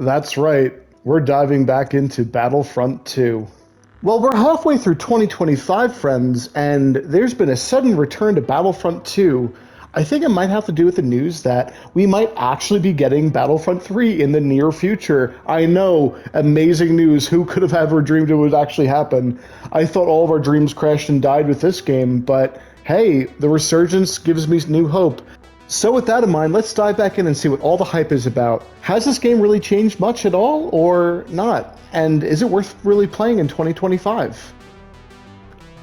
That's right. We're diving back into Battlefront 2. Well, we're halfway through 2025, friends, and there's been a sudden return to Battlefront 2. I think it might have to do with the news that we might actually be getting Battlefront 3 in the near future. I know, amazing news. Who could have ever dreamed it would actually happen? I thought all of our dreams crashed and died with this game, but hey, the resurgence gives me new hope. So with that in mind, let's dive back in and see what all the hype is about. Has this game really changed much at all, or not? And is it worth really playing in 2025?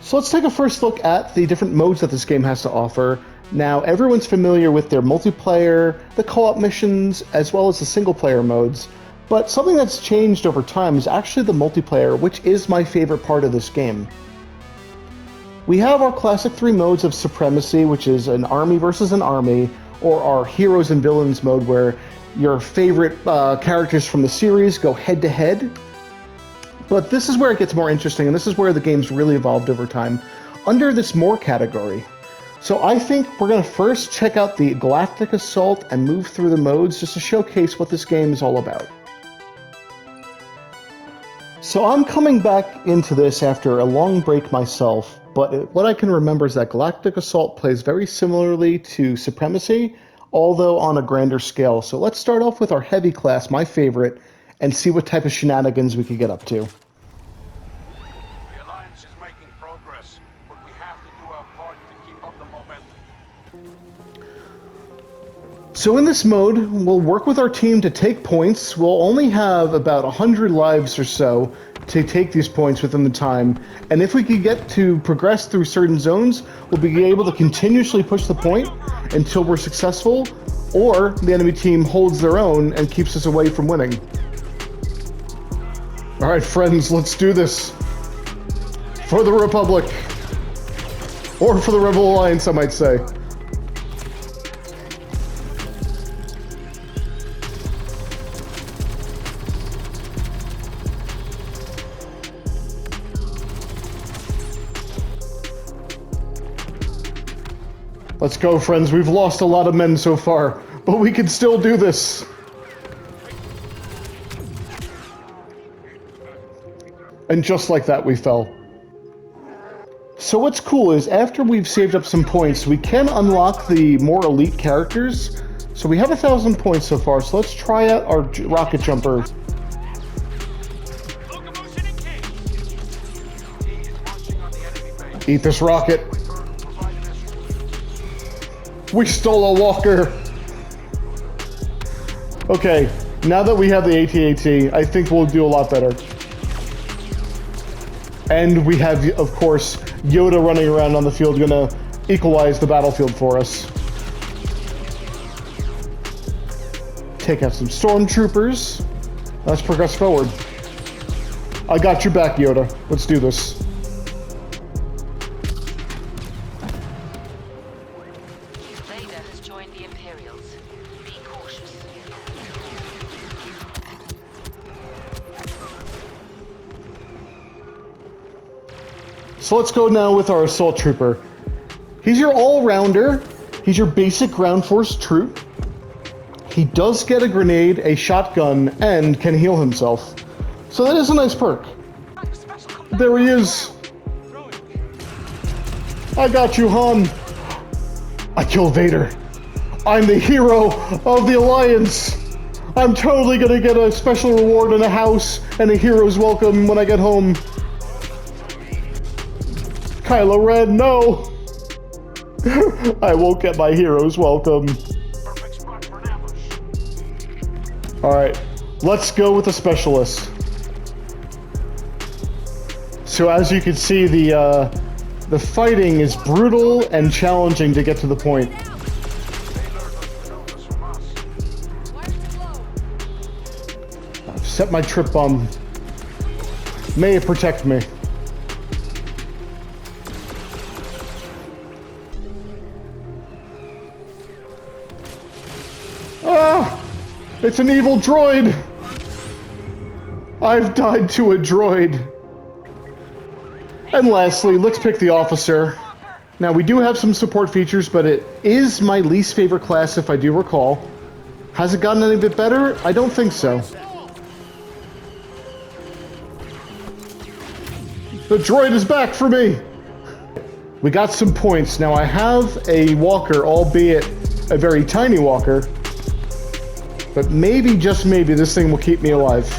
So let's take a first look at the different modes that this game has to offer. Now, everyone's familiar with their multiplayer, the co-op missions, as well as the single-player modes. But something that's changed over time is actually the multiplayer, which is my favorite part of this game. We have our classic three modes of Supremacy, which is an army versus an army, or our Heroes and Villains mode, where your favorite characters from the series go head-to-head. But this is where it gets more interesting, and this is where the game's really evolved over time, under this More category. So I think we're going to first check out the Galactic Assault and move through the modes just to showcase what this game is all about. So I'm coming back into this after a long break myself, but what I can remember is that Galactic Assault plays very similarly to Supremacy, although on a grander scale. So let's start off with our Heavy class, my favorite, and see what type of shenanigans we could get up to. The Alliance is making progress, but we have to do our part to keep up the momentum. So in this mode, we'll work with our team to take points. We'll only have about 100 lives or so to take these points within the time, and if we can get to progress through certain zones, we'll be able to continuously push the point until we're successful, or the enemy team holds their own and keeps us away from winning. Alright friends, let's do this. For the Republic. Or for the Rebel Alliance, I might say. Let's go, friends. We've lost a lot of men so far, but we can still do this. And just like that, we fell. So what's cool is after we've saved up some points, we can unlock the more elite characters. So we have 1,000 points so far, so let's try out our rocket jumper. Eat this rocket. We stole a walker. Okay, now that we have the AT-AT, I think we'll do a lot better. And we have, of course, Yoda running around on the field, gonna equalize the battlefield for us. Take out some stormtroopers. Let's progress forward. I got your back, Yoda. Let's do this. So let's go now with our Assault Trooper. He's your all-rounder. He's your basic ground force troop. He does get a grenade, a shotgun, and can heal himself. So that is a nice perk. There he is. I got you, Han. I killed Vader. I'm the hero of the Alliance. I'm totally gonna get a special reward and a house and a hero's welcome when I get home. Kylo Ren, no! I won't get my hero's welcome. Alright, let's go with the specialist. So as you can see, the fighting is brutal and challenging to get to the point. I've set my trip bomb. May it protect me. Ah! It's an evil droid! I've died to a droid. And lastly, let's pick the officer. Now, we do have some support features, but it is my least favorite class, if I do recall. Has it gotten any bit better? I don't think so. The droid is back for me! We got some points. Now I have a walker, albeit a very tiny walker. But maybe, just maybe, this thing will keep me alive.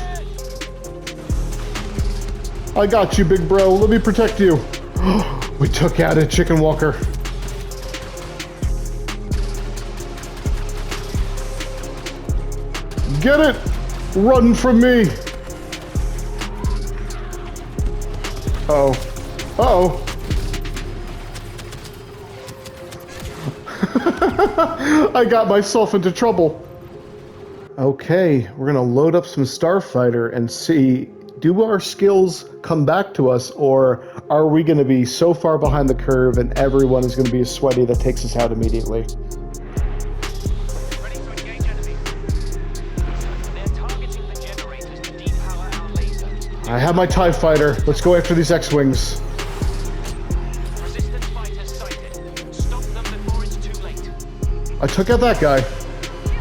I got you, big bro. Let me protect you. We took out a chicken walker. Get it! Run from me! Uh-oh. Uh-oh. I got myself into trouble. Okay, we're gonna load up some Starfighter and see, do our skills come back to us, or are we gonna be so far behind the curve and everyone is gonna be a sweaty that takes us out immediately? Ready to engage enemy. They're targeting the generators to depower our laser. I have my TIE Fighter. Let's go after these X-Wings. Resistance fighters sighted. Stop them before it's too late. I took out that guy,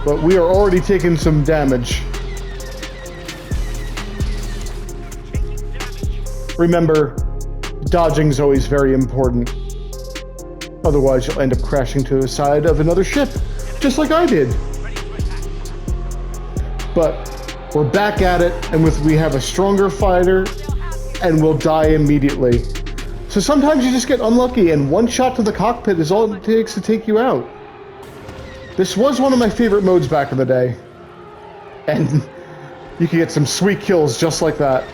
but we are already taking some damage. Taking damage. Remember, dodging's always very important. Otherwise, you'll end up crashing to the side of another ship, just like I did. Ready to attack. But we're back at it, and we have a stronger fighter, and we'll die immediately. So sometimes you just get unlucky, and one shot to the cockpit is all it takes to take you out. This was one of my favorite modes back in the day. And you can get some sweet kills just like that.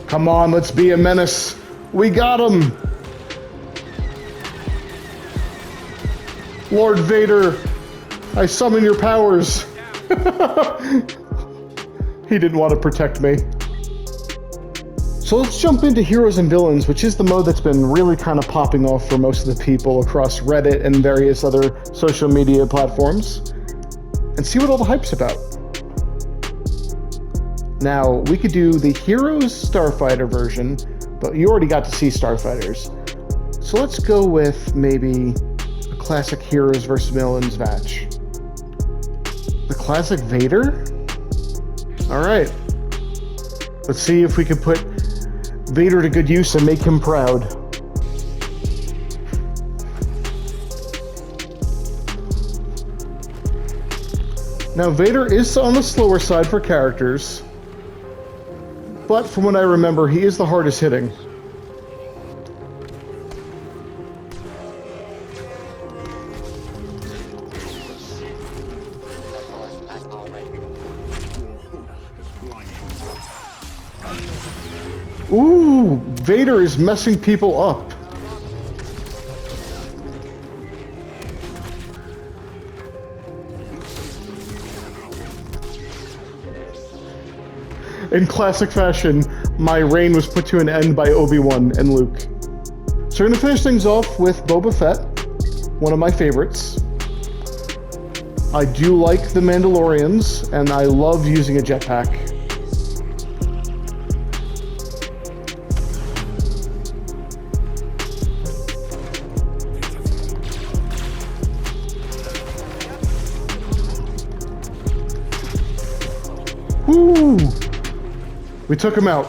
Come on, let's be a menace. We got him! Lord Vader, I summon your powers. He didn't want to protect me. So let's jump into Heroes and Villains, which is the mode that's been really kind of popping off for most of the people across Reddit and various other social media platforms, and see what all the hype's about. Now, we could do the Heroes Starfighter version, but you already got to see Starfighters. So let's go with maybe a classic Heroes vs. Villains match. The classic Vader? Alright. Let's see if we can put Vader to good use and make him proud. Now, Vader is on the slower side for characters, but from what I remember, he is the hardest hitting. Ooh, Vader is messing people up. In classic fashion, my reign was put to an end by Obi-Wan and Luke. So we're gonna finish things off with Boba Fett, one of my favorites. I do like the Mandalorians, and I love using a jetpack. Woo! We took him out.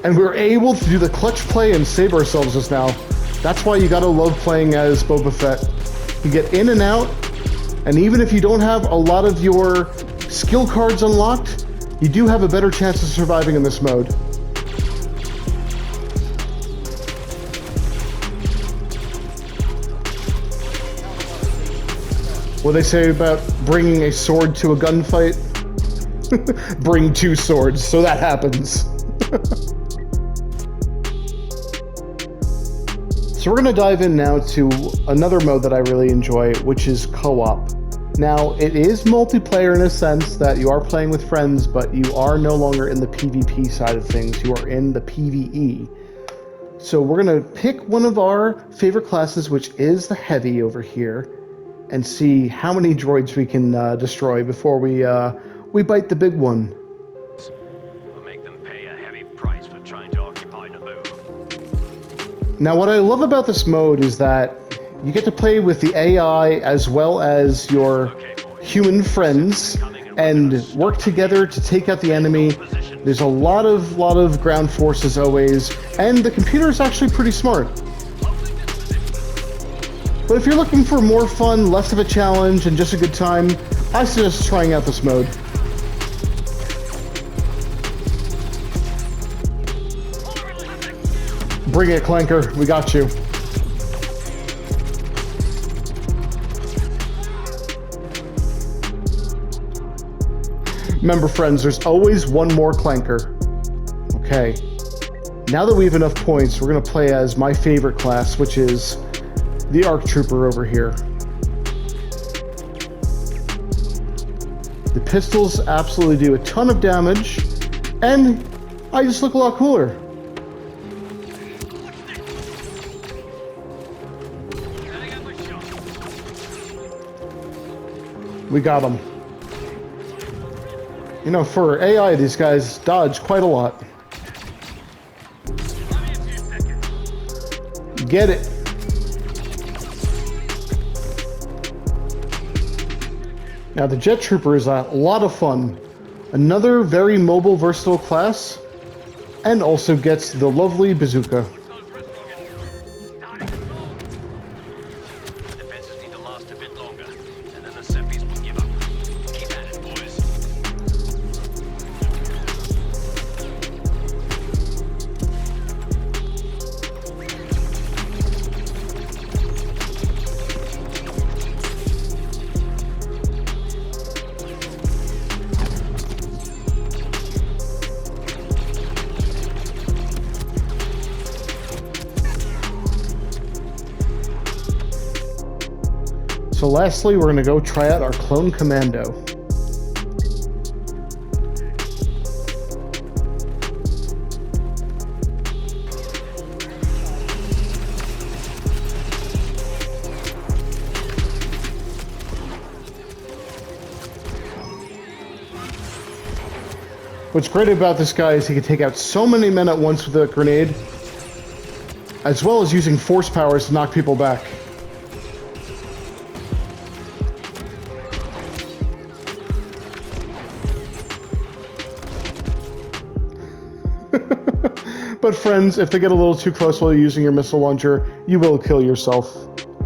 And we were able to do the clutch play and save ourselves just now. That's why you gotta love playing as Boba Fett. You get in and out, and even if you don't have a lot of your skill cards unlocked, you do have a better chance of surviving in this mode. What do they say about bringing a sword to a gunfight? Bring two swords, so that happens. So we're going to dive in now to another mode that I really enjoy, which is co-op. Now, it is multiplayer in a sense that you are playing with friends, but you are no longer in the PvP side of things. You are in the PvE. So we're going to pick one of our favorite classes, which is the Heavy over here, and see how many droids we can destroy before we bite the big one. We'll make them pay a heavy price for trying to occupy Now, what I love about this mode is that you get to play with the AI as well as your human friends and work together to take out the enemy. There's a lot of ground forces always, and the computer is actually pretty smart. But if you're looking for more fun, less of a challenge, and just a good time, I suggest trying out this mode. Bring it, Clanker. We got you. Remember, friends, there's always one more Clanker. Okay. Now that we have enough points, we're going to play as my favorite class, which is the ARC Trooper over here. The pistols absolutely do a ton of damage, and I just look a lot cooler. We got him. You know, for AI, these guys dodge quite a lot. Get it. Now, the Jet Trooper is a lot of fun. Another very mobile, versatile class, and also gets the lovely bazooka. Defenses need to last a bit longer, and then the Seppies will give up. Keep at it, boys. So lastly, we're going to go try out our Clone Commando. What's great about this guy is he can take out so many men at once with a grenade, as well as using force powers to knock people back. But friends, if they get a little too close while you're using your missile launcher, you will kill yourself.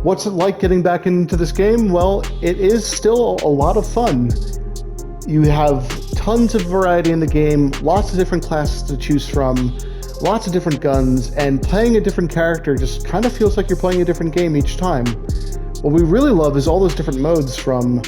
What's it like getting back into this game? Well, it is still a lot of fun. You have tons of variety in the game, lots of different classes to choose from, lots of different guns, and playing a different character just kind of feels like you're playing a different game each time. What we really love is all those different modes, from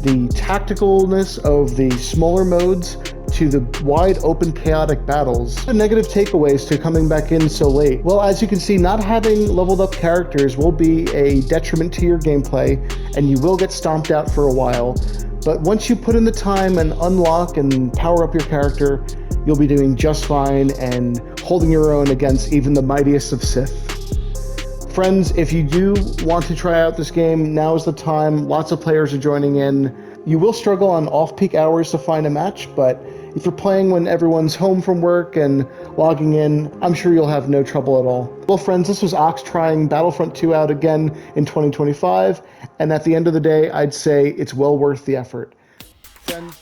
the tacticalness of the smaller modes to the wide open chaotic battles. The negative takeaways to coming back in so late. Well, as you can see, not having leveled up characters will be a detriment to your gameplay, and you will get stomped out for a while. But once you put in the time and unlock and power up your character, you'll be doing just fine and holding your own against even the mightiest of Sith. Friends, if you do want to try out this game, now is the time. Lots of players are joining in. You will struggle on off-peak hours to find a match, but if you're playing when everyone's home from work and logging in, I'm sure you'll have no trouble at all. Well, friends, this was Ox trying Battlefront 2 out again in 2025, and at the end of the day, I'd say it's well worth the effort. Friends,